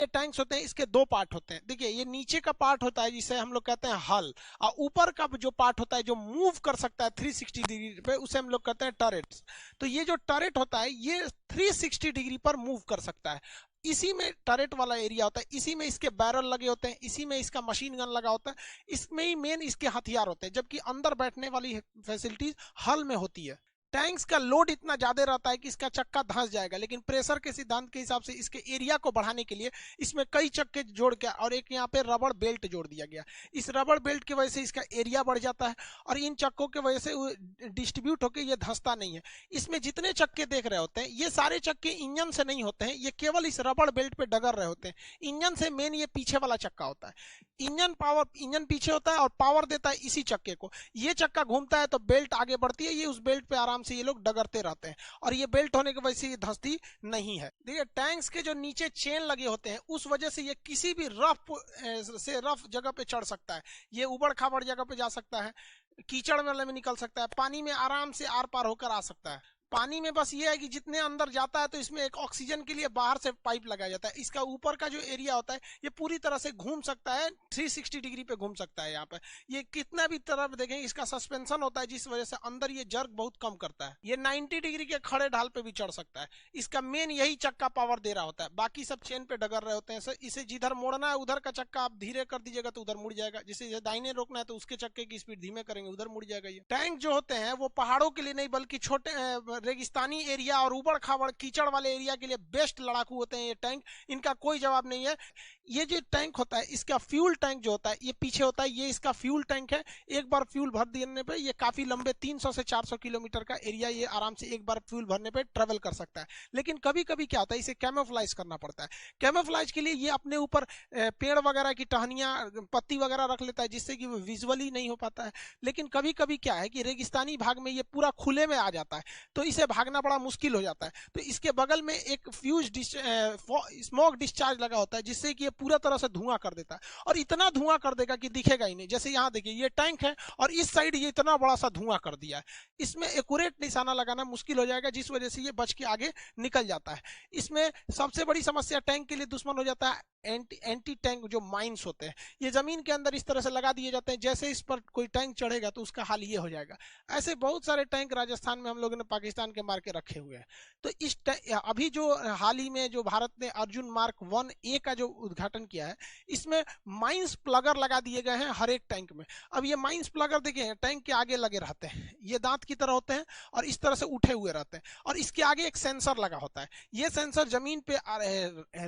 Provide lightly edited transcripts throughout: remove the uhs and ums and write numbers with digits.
ये टैंक्स होते हैं, इसके दो पार्ट होते हैं। देखिए ये नीचे का पार्ट होता है जिसे हम लोग कहते हैं हल, और ऊपर का जो पार्ट होता है जो मूव कर सकता है 360 डिग्री पे, उसे हम लोग कहते हैं टरेट्स। तो ये जो टरेट होता है ये 360 डिग्री पर मूव कर सकता है। इसी में टरेट वाला एरिया होता है, इसी में इसके बैरल लगे होते हैं, इसी में इसका मशीन गन लगा होता है, इसमें ही मेन इसके हथियार होते हैं, जबकि अंदर बैठने वाली फैसिलिटीज हल में होती है। टैंक्स का लोड इतना ज्यादा रहता है कि इसका चक्का धंस जाएगा, लेकिन प्रेशर के सिद्धांत के हिसाब से इसके एरिया को बढ़ाने के लिए इसमें कई चक्के जोड़ के और एक यहाँ पे रबड़ बेल्ट जोड़ दिया गया। इस रबड़ बेल्ट की वजह से इसका एरिया बढ़ जाता है और इन चक्कों की वजह से डिस्ट्रीब्यूट होकर ये धंसता नहीं है। इसमें जितने चक्के देख रहे होते हैं ये सारे चक्के इंजन से नहीं होते हैं, ये केवल इस रबड़ बेल्ट पे डगर रहे होते हैं। इंजन से मेन ये पीछे वाला चक्का होता है। इंजन पीछे होता है और पावर देता है इसी चक्के को। ये चक्का घूमता है तो बेल्ट आगे बढ़ती है, ये उस बेल्ट पे आराम से ये लोग डगरते रहते हैं और ये बेल्ट होने की वजह से ये धंसती नहीं है। देखिए टैंक्स के जो नीचे चेन लगे होते हैं उस वजह से ये किसी भी रफ जगह पे चढ़ सकता है, ये उबड़ खाबड़ जगह पे जा सकता है, कीचड़ में निकल सकता है, पानी में आराम से आर पार होकर आ सकता है। पानी में बस ये है कि जितने अंदर जाता है तो इसमें एक ऑक्सीजन के लिए बाहर से पाइप लगाया जाता है। इसका ऊपर का जो एरिया होता है ये पूरी तरह से घूम सकता है, 360 डिग्री पे घूम सकता है। यहाँ पे ये कितना भी तरफ देखें इसका सस्पेंशन होता है जिस वजह से अंदर ये जर्क बहुत कम करता है। ये 90 डिग्री के खड़े ढाल पे भी चढ़ सकता है। इसका मेन यही चक्का पावर दे रहा होता है, बाकी सब चेन पे डगर रहे होते हैं। इसे जिधर मोड़ना है उधर का चक्का आप धीरे कर दीजिएगा तो उधर मुड़ जाएगा, जिसे दाहिने रोकना है तो उसके चक्के की स्पीड धीमे करेंगे उधर मुड़ जाएगा। ये टैंक जो होते हैं वो पहाड़ों के लिए नहीं बल्कि छोटे रेगिस्तानी एरिया और उबड़ खाबड़ कीचड़ वाले एरिया के लिए बेस्ट लड़ाकू होते हैं ये टैंक। इनका कोई जवाब नहीं है। ये जो टैंक होता है इसका फ्यूल टैंक जो होता है ये पीछे होता है, ये इसका फ्यूल टैंक है। एक बार फ्यूल भर देने पे ये काफी लंबे 300 से 400 किलोमीटर का एरिया ये आराम से एक बार फ्यूल भरने पे ट्रेवल कर सकता है। लेकिन कभी कभी क्या होता है इसे कैमोफ्लाइज करना पड़ता है। कैमोफ्लाइज के लिए ये अपने ऊपर पेड़ वगैरह की टहनियां पत्ती वगैरह रख लेता है जिससे कि वो विजुअली नहीं हो पाता है। लेकिन कभी कभी क्या है कि रेगिस्तानी भाग में ये पूरा खुले में आ जाता है तो इसे भागना बड़ा मुश्किल हो जाता है। तो इसके बगल में एक फ्यूज स्मोक डिस्चार्ज लगा होता है जिससे कि ये पूरा तरह से धुआं कर देता है और इतना धुआं कर देगा कि दिखेगा ही नहीं। जैसे यहाँ देखिए ये टैंक है और इस साइड ये इतना बड़ा सा धुआं कर दिया है, इसमें एक्यूरेट निशाना लगाना मुश्किल हो जाएगा जिस वजह से ये बच के आगे निकल जाता है। इसमें सबसे बड़ी समस्या टैंक के लिए दुश्मन हो जाता है एंटी टैंक जो माइंस होते हैं। ये जमीन के अंदर इस तरह से लगा दिए जाते हैं, जैसे इस पर कोई टैंक चढ़ेगा तो उसका हाल ये हो जाएगा। ऐसे बहुत सारे टैंक राजस्थान में हम लोगों ने पाकिस्तान के मार के रखे हुए हैं। तो इस अभी जो हाल ही में जो भारत ने अर्जुन मार्क 1A का जो उद्घाटन किया है इसमें माइंस प्लगर लगा दिए गए हैं हर एक टैंक में। अब ये माइंस प्लगर देखिए टैंक के आगे लगे रहते हैं, ये दांत की तरह होते हैं और इस तरह से उठे हुए रहते हैं और इसके आगे एक सेंसर लगा होता है। ये सेंसर जमीन पे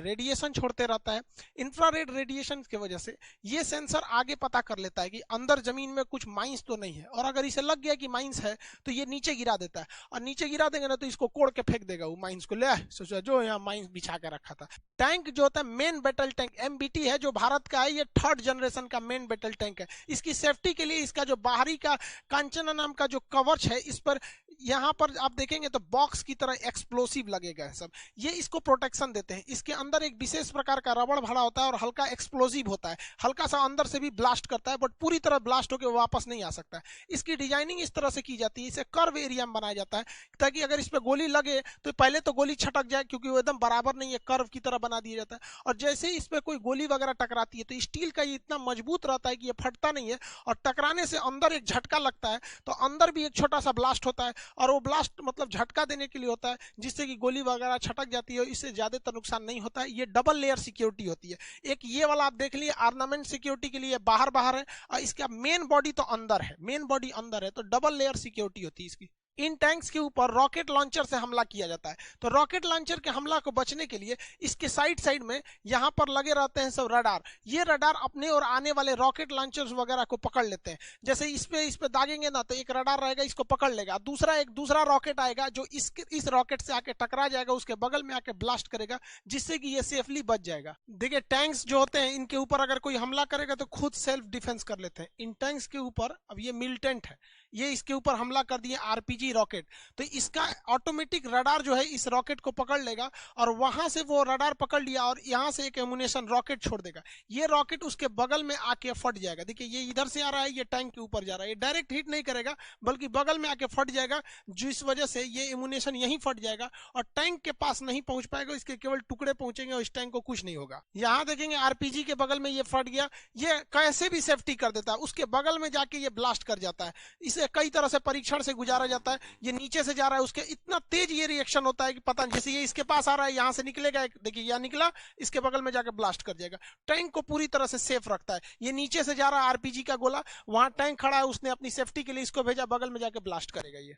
रेडिएशन छोड़ते रहता है। इंफ्रारेड रेडिएशन की वजह से ये सेंसर आगे पता कर लेता है कि अंदर जमीन में कुछ माइंस तो नहीं है, और अगर इसे लग गया कि माइंस है तो ये नीचे गिरा देता है और नीचे गिरा देंगे ना तो इसको कोड़ के फेंक देगा वो माइंस को, ले सोचा जो यहाँ माइंस बिछा के रखा था। टैंक जो होता है मेन बैटल टैंक MBT है जो भारत का है, ये 3rd जनरेशन का मेन बैटल टैंक है। इसकी सेफ्टी के लिए इसका जो बाहरी का कांचना नाम का जो कवच है इस पर यहाँ पर आप देखेंगे तो बॉक्स की तरह एक्सप्लोसिव लगेगा सब, ये इसको प्रोटेक्शन देते हैं। इसके अंदर एक विशेष प्रकार का रबड़ भरा होता है और हल्का एक्सप्लोसिव होता है, हल्का सा अंदर से भी ब्लास्ट करता है बट पूरी तरह ब्लास्ट होकर वापस नहीं आ सकता है। इसकी डिजाइनिंग इस तरह से की जाती है, इसे कर्व एरिया में बनाया जाता है ताकि अगर इस पर गोली लगे तो पहले तो गोली छटक जाए क्योंकि वो एकदम बराबर नहीं है, कर्व की तरह बना दिया जाता है। और जैसे ही इस पर कोई गोली वगैरह टकराती है तो स्टील का ये इतना मजबूत रहता है कि ये फटता नहीं है और टकराने से अंदर एक झटका लगता है तो अंदर भी एक छोटा सा ब्लास्ट होता है और वो ब्लास्ट मतलब झटका देने के लिए होता है जिससे कि गोली वगैरह छटक जाती है, इससे ज्यादा तो नुकसान नहीं होता है। ये डबल लेयर सिक्योरिटी होती है। एक ये वाला आप देख लिए आर्नामेंट सिक्योरिटी के लिए बाहर बाहर है और इसका मेन बॉडी तो अंदर है, मेन बॉडी अंदर है तो डबल लेयर सिक्योरिटी होती है इसकी। इन टैंक्स के ऊपर रॉकेट लॉन्चर से हमला किया जाता है तो रॉकेट लॉन्चर के हमला को बचने के लिए इसके साइड साइड में यहाँ पर लगे रहते हैं सब रडार। ये रडार अपने और आने वाले रॉकेट लॉन्चर्स वगैरह को पकड़ लेते हैं। जैसे इस पे दागेंगे ना तो एक रडार रहेगा इसको पकड़ लेगा, दूसरा रॉकेट आएगा जो इस रॉकेट से आके टकरा जाएगा, उसके बगल में आके ब्लास्ट करेगा जिससे कि ये सेफली बच जाएगा। देखिए टैंक्स जो होते हैं इनके ऊपर अगर कोई हमला करेगा तो खुद सेल्फ डिफेंस कर लेते हैं। इन टैंक्स के ऊपर अब ये मिलिटेंट है, ये इसके ऊपर हमला कर दिए आरपीजी रॉकेट, तो इसका ऑटोमेटिक रडार जो है इस रॉकेट को पकड़ लेगा और वहां से वो रडार पकड़ लिया और यहां से एक एमुनेशन रॉकेट छोड़ देगा। ये रॉकेट उसके बगल में आके फट जाएगा। देखिए ये इधर से आ रहा है, ये टैंक के ऊपर जा रहा है, ये डायरेक्ट हिट नहीं करेगा बल्कि बगल में आके फट जाएगा, जिस वजह से ये एमुनेशन यहीं फट जाएगा और टैंक के पास नहीं पहुंच पाएगा, इसके केवल टुकड़े पहुंचेंगे और इस टैंक को कुछ नहीं होगा। यहां देखेंगे आरपीजी के बगल में ये फट गया, ये कैसे भी सेफ्टी कर देता है, उसके बगल में जाके ये ब्लास्ट कर जाता है। इसे कई तरह से परीक्षण से गुजारा जाता है। ये नीचे से जा रहा है, उसके इतना तेज ये रिएक्शन होता है कि पता नहीं, जैसे ये इसके पास आ रहा है यहां से निकलेगा, देखिए यहां निकला, इसके बगल में जाकर ब्लास्ट कर जाएगा। टैंक को पूरी तरह से सेफ रखता है। ये नीचे से जा रहा है आरपीजी का गोला, वहां टैंक खड़ा है, उसने अपनी सेफ्टी के लिए इसको भेजा, बगल में जाकर ब्लास्ट करेगा। ये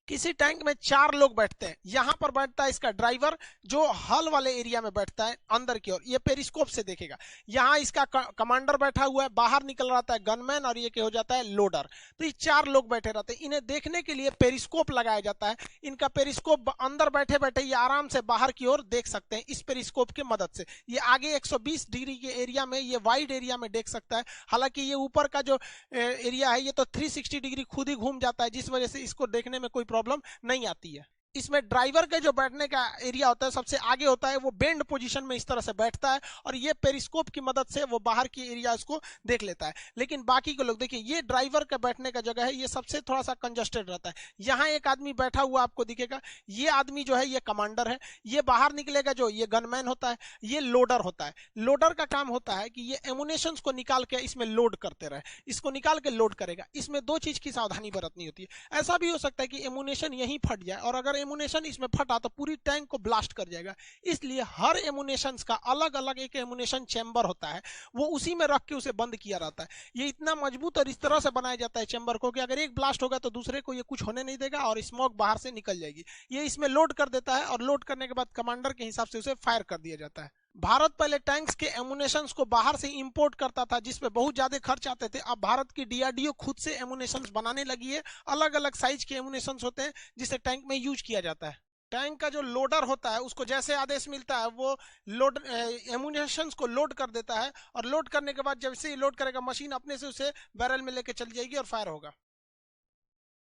किसी टैंक में 4 लोग बैठते हैं। यहां पर बैठता है इसका ड्राइवर जो हल वाले एरिया में बैठता है अंदर की ओर, ये पेरिस्कोप से देखेगा। यहां इसका कमांडर बैठा हुआ है, बाहर निकल रहा है गनमैन और ये क्या हो जाता है लोडर। तो ये 4 लोग बैठे रहते हैं। इन्हें देखने के लिए पेरिस्कोप लगाया जाता है। इनका पेरिस्कोप अंदर बैठे बैठे ये आराम से बाहर की ओर देख सकते हैं इस पेरिस्कोप की मदद से। ये आगे 120 डिग्री के एरिया में, ये वाइड एरिया में देख सकता है। हालांकि ये ऊपर का जो एरिया है ये तो 360 डिग्री खुद ही घूम जाता है, जिस वजह से इसको देखने में कोई प्रॉब्लम नहीं आती है। इसमें ड्राइवर के जो बैठने का एरिया होता है सबसे आगे होता है, वो बेंड पोजीशन में इस तरह से बैठता है और ये पेरिस्कोप की मदद से वो बाहर की एरिया को देख लेता है। लेकिन बाकी के लोग देखिए, ये ड्राइवर का बैठने का जगह है, ये सबसे थोड़ा सा कंजस्टेड रहता है। यहाँ एक आदमी बैठा हुआ आपको दिखेगा, ये आदमी जो है ये कमांडर है। ये बाहर निकलेगा जो ये गनमैन होता है, ये लोडर होता है। लोडर का काम होता है कि ये एमुनेशंस को निकाल के इसमें लोड करते रहे, इसको निकाल के लोड करेगा। इसमें 2 चीज की सावधानी बरतनी होती है। ऐसा भी हो सकता है कि एमुनेशन यहीं फट जाए और अगर एमुनेशन इसमें फटा तो पूरी टैंक को ब्लास्ट कर जाएगा। इसलिए हर एमुनेशन का अलग अलग एक एमुनेशन चैम्बर होता है, वो उसी में रख के उसे बंद किया रहता है। ये इतना मजबूत और इस तरह से बनाया जाता है चैम्बर को कि अगर एक ब्लास्ट होगा तो दूसरे को ये कुछ होने नहीं देगा और स्मोक बाहर से निकल जाएगी। ये इसमें लोड कर देता है और लोड करने के बाद कमांडर के हिसाब से उसे फायर कर दिया जाता है। भारत पहले टैंक्स के एमुनेशंस को बाहर से इंपोर्ट करता था, जिसपे बहुत ज्यादा खर्च आते थे। अब भारत की डीआरडीओ खुद से एमुनेशंस बनाने लगी है। अलग अलग साइज के एमुनेशंस होते हैं जिसे टैंक में यूज किया जाता है। टैंक का जो लोडर होता है उसको जैसे आदेश मिलता है वो लोड एमुनेशंस को लोड कर देता है और लोड करने के बाद जैसे ही लोड करेगा मशीन अपने से उसे बैरल में लेके चली जाएगी और फायर होगा।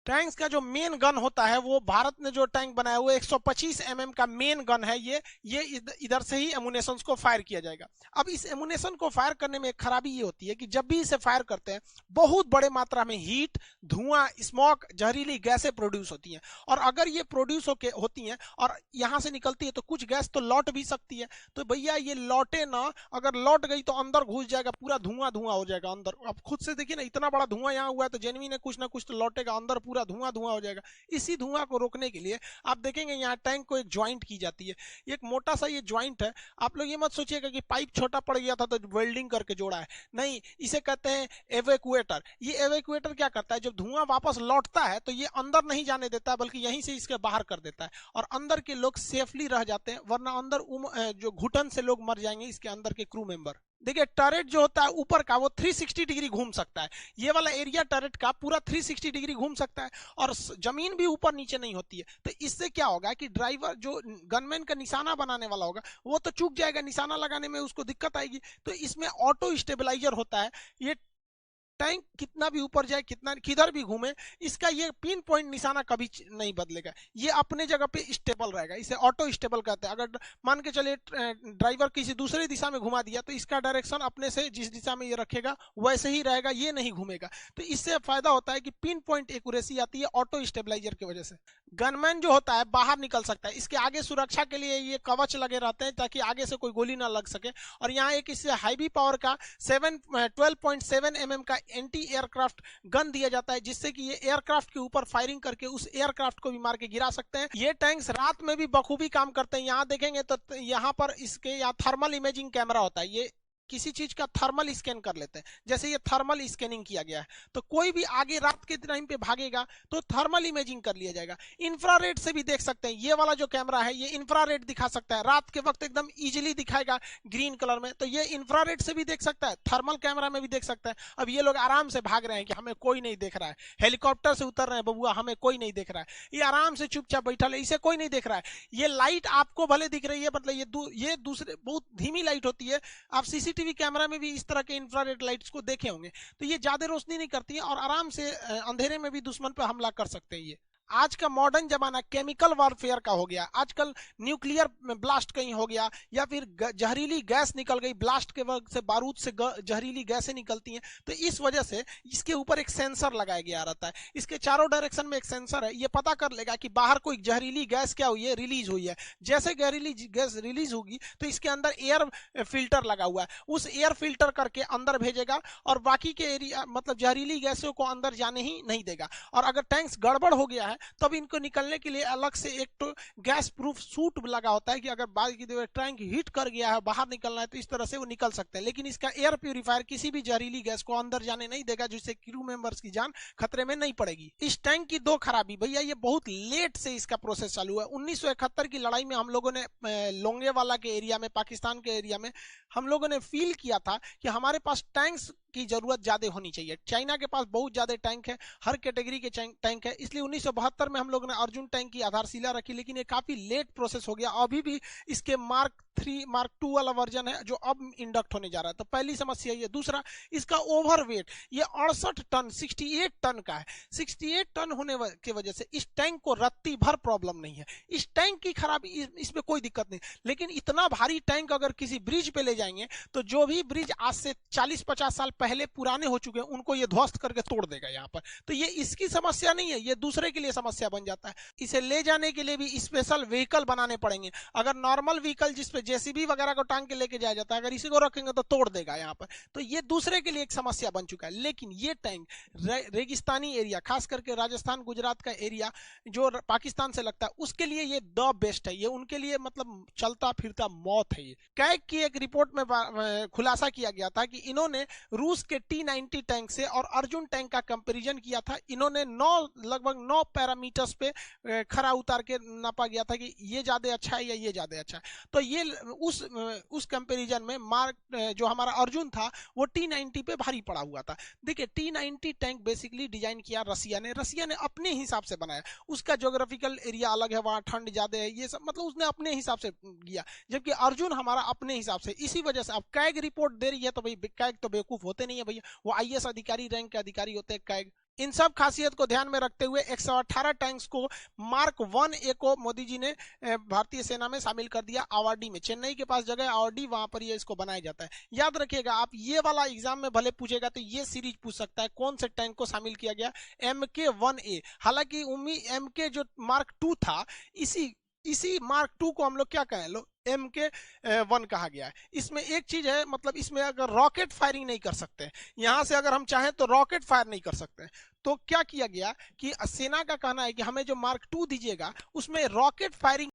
टैंक्स का जो मेन गन होता है, वो भारत ने जो टैंक बनाया वो 125 mm का मेन गन है। ये इधर से ही एमुनेशंस को फायर किया जाएगा। अब इस एमुनेशन को फायर करने में एक खराबी ये होती है कि जब भी इसे फायर करते हैं बहुत बड़े मात्रा में हीट, धुआं, स्मोक, जहरीली गैसें प्रोड्यूस होती हैं और अगर ये प्रोड्यूस होती हैं और यहाँ से निकलती है तो कुछ गैस तो लौट भी सकती है। तो भैया ये लौटे ना, अगर लौट गई तो अंदर घुस जाएगा, पूरा धुआं धुआं हो जाएगा अंदर। अब खुद से देखिए ना, इतना बड़ा धुआं यहाँ हुआ है तो जेनविन है कुछ ना कुछ तो लौटेगा अंदर, पूरा धुआं धुआं हो जाएगा। इसी धुआं को रोकने के लिए आप देखेंगे यहाँ टैंक को एक ज्वाइंट की जाती है। एक मोटा सा ये ज्वाइंट है। आप लोग ये मत सोचिएगा कि पाइप छोटा पड़ गया था तो वेल्डिंग करके जोड़ा है, नहीं, इसे कहते हैं एवेक्यूएटर। ये एवेक्यूएटर क्या करता है, जब धुआं वापस लौटता है तो ये अंदर नहीं जाने देता है बल्कि यहीं से इसके बाहर कर देता है और अंदर के लोग सेफली रह जाते हैं, वरना अंदर जो घुटन से लोग मर जाएंगे, इसके अंदर के क्रू मेंबर। देखिए टर्रेट जो होता है ऊपर का वो 360 डिग्री घूम सकता है। ये वाला एरिया टर्रेट का पूरा 360 डिग्री घूम सकता है और जमीन भी ऊपर नीचे नहीं होती है। तो इससे क्या होगा कि ड्राइवर जो गनमैन का निशाना बनाने वाला होगा वो तो चूक जाएगा, निशाना लगाने में उसको दिक्कत आएगी। तो इसमें ऑटो स्टेबलाइजर होता है। ये टैंक कितना भी ऊपर जाए, कितना किधर भी घूमे, इसका ये पिन पॉइंट निशाना कभी नहीं बदलेगा, ये अपने जगह पे स्टेबल रहेगा। इसे ऑटो स्टेबल कहते हैं। अगर मान के चलिए ड्राइवर किसी दूसरी दिशा में घुमा दिया तो इसका डायरेक्शन अपने से जिस दिशा में ये रखेगा वैसे ही रहेगा, ये नहीं घूमेगा। तो इससे फायदा होता है कि पिन पॉइंट एक्यूरेसी आती है ऑटो स्टेबलाइजर की वजह से। गनमैन जो होता है बाहर निकल सकता है, इसके आगे सुरक्षा के लिए ये कवच लगे रहते हैं ताकि आगे से कोई गोली ना लग सके। और यहाँ एक इससे हाईवी पावर का 12.7 mm का एंटी एयरक्राफ्ट गन दिया जाता है, जिससे कि ये एयरक्राफ्ट के ऊपर फायरिंग करके उस एयरक्राफ्ट को भी मार के गिरा सकते हैं। ये टैंक्स रात में भी बखूबी काम करते हैं। यहाँ देखेंगे तो यहाँ पर इसके यहाँ थर्मल इमेजिंग कैमरा होता है। ये किसी चीज का थर्मल स्कैन कर लेते हैं, जैसे ये थर्मल स्कैनिंग किया गया है तो कोई भी आगे रात के टाइम पे भागेगा तो थर्मल इमेजिंग कर लिया जाएगा। इंफ्रारेड से भी देख सकते हैं। ये वाला जो कैमरा है ये इंफ्रारेड दिखा सकता है, रात के वक्त एकदम इजीली दिखाएगा ग्रीन कलर में। तो ये इंफ्रारेड से भी देख सकता है, थर्मल कैमरा में भी देख सकता है। अब ये लोग आराम से भाग रहे हैं कि हमें कोई नहीं देख रहा है, हेलीकॉप्टर से उतर रहे हैं बबुआ हमें कोई नहीं देख रहा है, ये आराम से चुपचाप बैठा है, इसे कोई नहीं देख रहा है। ये लाइट आपको भले दिख रही है, मतलब ये दूसरे बहुत धीमी लाइट होती है। आप सीसीटीवी सीसीटीवी कैमरा में भी इस तरह के इंफ्रारेड लाइट्स को देखे होंगे। तो ये ज्यादा रोशनी नहीं करती है और आराम से अंधेरे में भी दुश्मन पर हमला कर सकते हैं। ये आज का मॉडर्न जमाना केमिकल वॉरफेयर का हो गया। आजकल न्यूक्लियर ब्लास्ट कहीं हो गया या फिर जहरीली गैस निकल गई, ब्लास्ट के वक्त से बारूद से जहरीली गैसें निकलती हैं। तो इस वजह से इसके ऊपर एक सेंसर लगाया गया रहता है। इसके चारों डायरेक्शन में एक सेंसर है, ये पता कर लेगा कि बाहर कोई जहरीली गैस क्या हुई है, रिलीज हुई है। जैसे जहरीली गैस रिलीज होगी तो इसके अंदर एयर फिल्टर लगा हुआ है, उस एयर फिल्टर करके अंदर भेजेगा और बाकी के एरिया मतलब जहरीली गैसों को अंदर जाने ही नहीं देगा। और अगर टैंक्स गड़बड़ हो गया है तब इनको निकलने के लिए अलग से एक तो गैस प्रूफ सूट लगा होता है कि अगर टैंक हीट कर गया है, बाहर निकलना है, तो इस तरह से वो निकल सकते हैं। लेकिन इसका एयर प्यूरिफायर किसी भी जहरीली गैस को अंदर जाने नहीं देगा, जिससे क्रू मेंबर्स की जान खतरे में नहीं पड़ेगी। इस टैंक की दो खराबी, भैया ये बहुत लेट से इसका प्रोसेस चालू है। 1971 की लड़ाई में हम लोगों ने लोंगेवाला के एरिया में, पाकिस्तान के एरिया में हम लोगों ने फील किया था कि हमारे पास टैंक्स की जरूरत ज्यादा होनी चाहिए। चाइना के पास बहुत ज्यादा टैंक है, हर कैटेगरी के टैंक है। इसलिए 1972 में हम लोगों ने अर्जुन टैंक की आधारशिला रखी, लेकिन ये काफी लेट प्रोसेस हो गया। अभी भी इसके मार्क 3 मार्क 2 वाला वर्जन है जो अब इंडक्ट होने जा रहा है। तो पहली समस्या ये। दूसरा, इसका ओवरवेट, ये 68 टन 68 टन का है। 68 टन होने की वजह से इस टैंक को रत्ती भर प्रॉब्लम नहीं है। इस टैंक की खराबी, इसमें कोई दिक्कत नहीं। लेकिन इतना भारी टैंक अगर किसी ब्रिज पे ले जाएंगे तो जो भी ब्रिज आज से 40-50 साल पहले पुराने हो चुके हैं उनको ये ध्वस्त करके तोड़ देगा यहाँ पर। तो ये इसकी समस्या नहीं है, ये दूसरे के लिए समस्या बन जाता है। इसे ले जाने के लिए भी स्पेशल व्हीकल बनाने पड़ेंगे। अगर नॉर्मल व्हीकल जिसपे जेसीबी वगैरह को टांग के लेके जाया जाता है, अगर इसी को रखेंगे तो तोड़ देगा यहाँ पर। तो ये दूसरे के लिए एक समस्या बन चुका है। लेकिन ये टैंक रेगिस्तानी एरिया, खास करके राजस्थान गुजरात का एरिया जो पाकिस्तान से लगता है, उसके लिए ये द बेस्ट है। ये उनके लिए मतलब चलता फिरता मौत है। ये कैग की एक रिपोर्ट में खुलासा किया गया था कि इन्होंने रूस के T-90 टैंक से और अर्जुन टैंक का कंपैरिजन किया था। इन्होंने लगभग 9 पैरामीटर्स पे खरा उतार के नापा गया था कि ये ज्यादा अच्छा है या ये ज्यादा अच्छा है। तो ये उस कंपैरिजन में मार्क जो हमारा अर्जुन था वो T-90 पे भारी पड़ा हुआ था। देखिए, T-90 टैंक बेसिकली डिजाइन किया रसिया ने अपने हिसाब से बनाया। उसका ज्योग्राफिकल एरिया अलग है, वहां ठंड ज्यादा है, ये सब मतलब उसने अपने हिसाब से किया। जबकि अर्जुन हमारा अपने हिसाब से। इसी वजह से अब कैग रिपोर्ट दे रही है तो भाई कैग तो बेवकूफ होते नहीं है भैया, वो आईएएस अधिकारी रैंक के अधिकारी होते हैं कैग। इन सब खासियत को ध्यान में रखते हुए 118 टैंक्स को मार्क 1A को मोदी जी ने भारतीय सेना में शामिल कर दिया। आवाडी में, चेन्नई के पास जगह आवाडी, वहां पर ये इसको बनाया जाता है। याद रखिएगा, आप ये वाला एग्जाम में भले पूछेगा तो ये सीरीज पूछ सकता है कौन से टैंक को शामिल किया गया, MK1A। हालांकि MK जो मार्क 2 था, इसी मार्क 2 को हम लोग क्या कहें, लो MK1 कहा गया है। इसमें एक चीज है, मतलब इसमें अगर रॉकेट फायरिंग नहीं कर सकते, यहां से अगर हम चाहें तो रॉकेट फायर नहीं कर सकते, तो क्या किया गया कि सेना का कहना है कि हमें जो मार्क 2 दीजिएगा उसमें रॉकेट फायरिंग